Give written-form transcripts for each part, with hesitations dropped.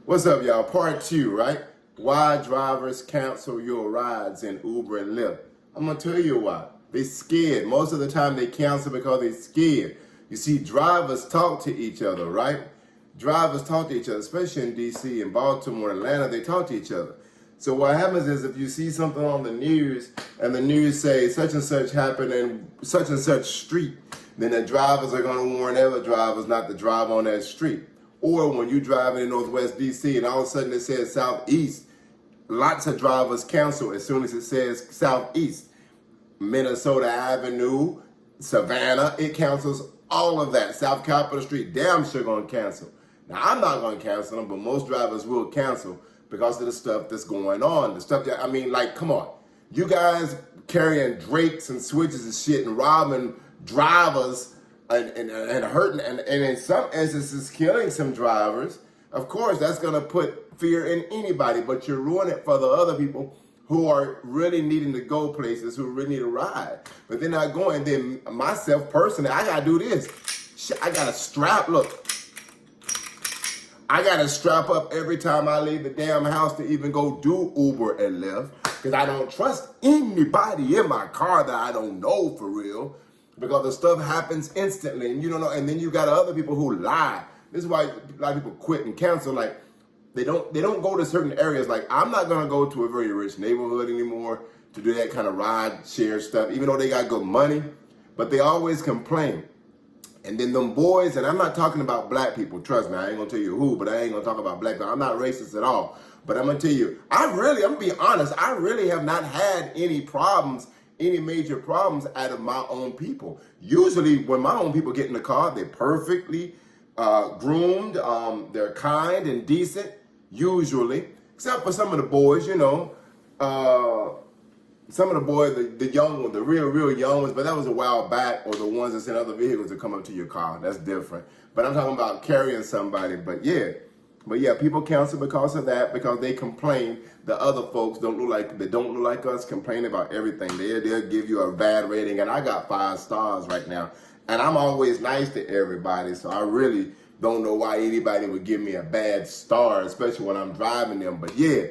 What's up, y'all? Part 2, right? Why drivers cancel your rides in Uber and Lyft. I'm going to tell you why. They scared. Most of the time they cancel because they scared. You see, drivers talk to each other, right? Drivers talk to each other, especially in D.C. and Baltimore, Atlanta, they talk to each other. So what happens is if you see something on the news and the news say such and such happened in such and such street, then the drivers are going to warn other drivers not to drive on that street. Or when you driving in Northwest DC and all of a sudden it says Southeast, lots of drivers cancel as soon as it says Southeast. Minnesota Avenue, Savannah, it cancels all of that. South Capitol Street, damn sure gonna cancel. Now I'm not gonna cancel them, but most drivers will cancel because of the stuff that's going on. The stuff that, I mean, like, come on. You guys carrying drakes and switches and shit and robbing drivers and hurting and in some instances killing some drivers. Of course, that's gonna put fear in anybody, but you're ruining it for the other people who are really needing to go places, who really need a ride. But they're not going. Then myself personally, I gotta do this. Shit, I gotta strap, look. I gotta strap up every time I leave the damn house to even go do Uber and Lyft, because I don't trust anybody in my car that I don't know for real, because the stuff happens instantly and you don't know. And then you got other people who lie. This is why a lot of people quit and cancel. Like, they don't go to certain areas. Like, I'm not gonna go to a very rich neighborhood anymore to do that kind of ride share stuff, even though they got good money, but they always complain. And then them boys, and I'm not talking about black people, trust me, I ain't gonna tell you who, but I ain't gonna talk about black people. I'm not racist at all. But I'm gonna tell you, I'm gonna be honest, I really have not had any problems, any major problems out of my own people. Usually when my own people get in the car, they're perfectly groomed, they're kind and decent, usually, except for some of the boys, you know, some of the boys, the young ones, the real young ones, but that was a while back, or the ones that's in other vehicles that come up to your car, that's different. But I'm talking about carrying somebody, but yeah, people cancel because of that, because they complain the other folks don't look like us, complain about everything. They'll give you a bad rating, and I got 5 stars right now. And I'm always nice to everybody, so I really don't know why anybody would give me a bad star, especially when I'm driving them. But yeah,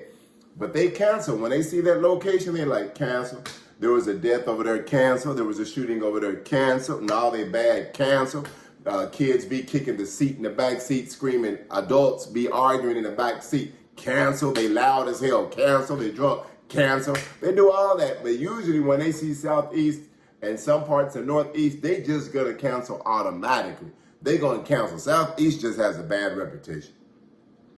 but they cancel. When they see that location, they like, cancel. There was a death over there, cancel. There was a shooting over there, cancel. Now they bad, cancel. Kids be kicking the seat in the back seat, screaming. Adults be arguing in the back seat, cancel. They loud as hell, cancel. They drunk, cancel. They do all that. But usually when they see Southeast and some parts of Northeast, they just gonna cancel automatically. They gonna cancel. Southeast just has a bad reputation.